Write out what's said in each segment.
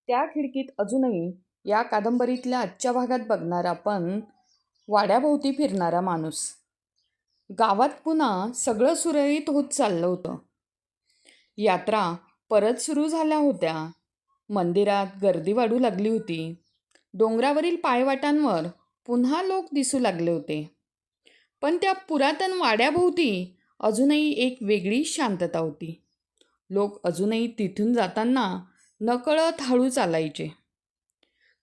त्या खिडकीत अजूनही या कादंबरीतल्या आजच्या भागात बघणार आपण वाड्याभोवती फिरणारा माणूस. गावात पुन्हा सगळं सुरळीत होत चाललं होतं. यात्रा परत सुरू झाल्या होत्या. मंदिरात गर्दी वाढू लागली होती. डोंगरावरील पायवाटांवर पुन्हा लोक दिसू लागले होते. पण त्या पुरातन वाड्याभोवती अजूनही एक वेगळी शांतता होती. लोक अजूनही तिथून जाताना नकळत हळू चालायचे.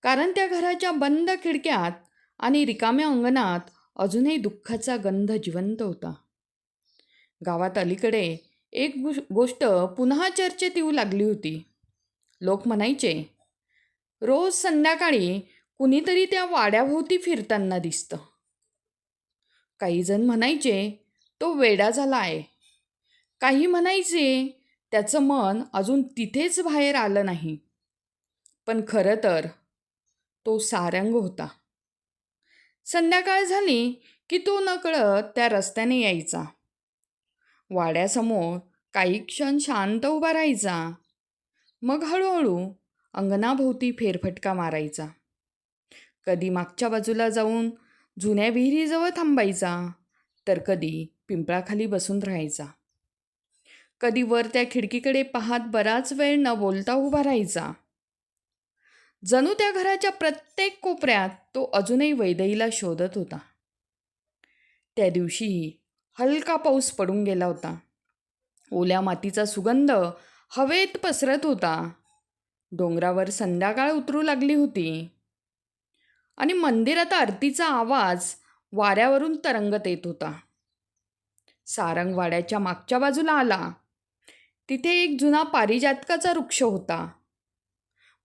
कारण त्या घराच्या बंद खिडक्यात आणि रिकाम्या अंगणात अजूनही दुःखाचा गंध जिवंत होता. गावात अलीकडे एक गोष्ट पुन्हा चर्चेत येऊ लागली होती. लोक म्हणायचे, रोज संध्याकाळी कुणीतरी त्या वाड्याभोवती फिरताना दिसतं. काही जण म्हणायचे, तो वेडा झाला आहे. काही म्हणायचे, त्याचं मन अजून तिथेच बाहेर आलं नाही. पण खरं तर तो सारंग होता. संध्याकाळ झाली की तो नकळत त्या रस्त्याने यायचा. वाड्यासमोर काही क्षण शांत उभा राहायचा. मग हळूहळू अंगणाभोवती फेरफटका मारायचा. कधी मागच्या बाजूला जाऊन जुन्या विहिरीजवळ थांबायचा, तर कधी पिंपळाखाली बसून राहायचा. कधी वर त्या खिडकीकडे पाहत बराच वेळ न बोलता उभा राहायचा. जणू त्या घराच्या प्रत्येक कोपऱ्यात तो अजूनही वैदेहीला शोधत होता. त्या दिवशीही हलका पाऊस पडून गेला होता. ओल्या मातीचा सुगंध हवेत पसरत होता. डोंगरावर संध्याकाळ उतरू लागली होती आणि मंदिरात आरतीचा आवाज वाऱ्यावरून तरंगत येत होता. सारंग वाड्याच्या मागच्या बाजूला आला. तिथे एक जुना पारिजातकाचा वृक्ष होता.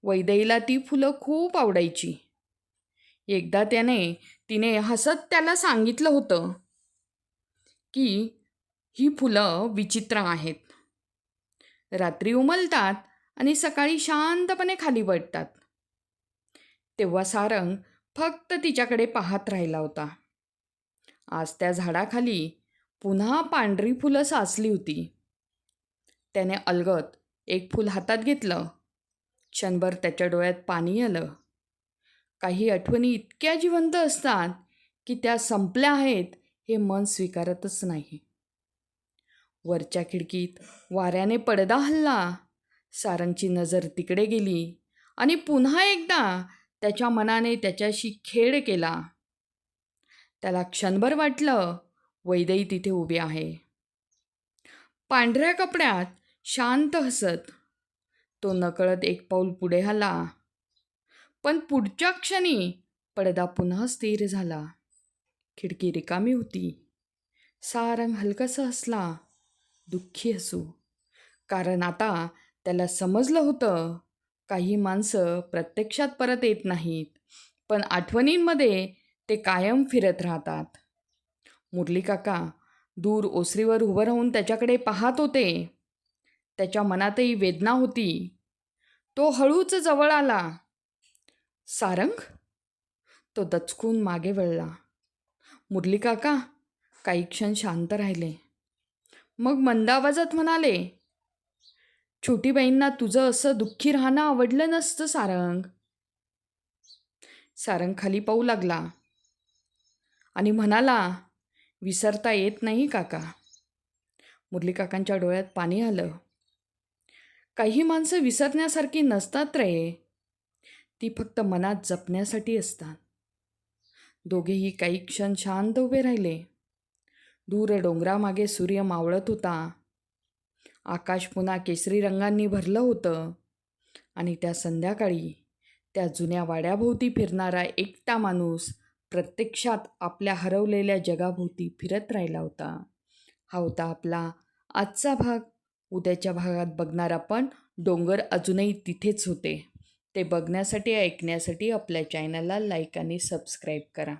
वैदेहीला ती फुलं खूप आवडायची. एकदा तिने हसत त्याला सांगितलं होतं की ही फुलं विचित्र आहेत. रात्री उमलतात आणि सकाळी शांतपणे खाली पडतात. तेव्हा सारंग फक्त तिच्याकडे पाहत राहिला होता. आज त्या झाडाखाली पुन्हा पांढरी फुलं साचली होती. त्याने अलगद एक फूल हातात घेतलं. क्षणभर त्याच्या डोळ्यात पाणी आलं. काही आठवणी इतक्या जिवंत असतात की त्या संपल्या आहेत हे मन स्वीकारतच नाही. वरच्या खिडकीत वाऱ्याने पडदा हलला. सारंगची नजर तिकडे गेली आणि पुन्हा एकदा त्याच्या मनाने त्याच्याशी खेळ केला. त्याला क्षणभर वाटलं, वैदेही तिथे उभी आहे. पांढऱ्या कपड्यात, शांत हसत. तो नकळत एक पाऊल पुढे हलला. पण पुढच्या क्षणी पडदा पुन्हा स्थिर झाला. खिडकी रिकामी होती. सारंग हलकसा हसला, दुःखी हसू. कारण आता त्याला समजलं होतं, काही माणसं प्रत्यक्षात परत येत नाहीत, पण आठवणींमध्ये ते कायम फिरत राहतात. मुरली काका दूर ओसरीवर उभं राहून त्याच्याकडे पाहत होते. त्याच्या मनातही वेदना होती. तो हळूच जवळ आला. सारंग? तो दचकून मागे वळला. मुरली काका काही क्षण शांत राहिले. मग मंद आवाजात म्हणाले, छोटी बाईंना तुझं असं दुःखी राहणं आवडलं नसतं सारंग. सारंग खाली पाहू लागला आणि म्हणाला, विसरता येत नाही काका. मुरली काकांच्या डोळ्यात पाणी आलं. काही माणसं विसरण्यासारखी नसतात रे, ती फक्त मनात जपण्यासाठी असतात. दोघेही काही क्षण शांत उभे राहिले. दूर डोंगरामागे सूर्य मावळत होता. आकाश पुन्हा केसरी रंगांनी भरलं होतं आणि त्या संध्याकाळी त्या जुन्या वाड्याभोवती फिरणारा एकटा माणूस प्रत्यक्षात आपल्या हरवलेल्या जगाभोवती फिरत राहिला होता. हा होता आपला आजचा भाग. उद्याच्या भागात बघणार आपण डोंगर अजूनही तिथेच होते. ते बघण्यासाठी ऐकण्यासाठी आपल्या चॅनलला लाईक आणि सबस्क्राईब करा.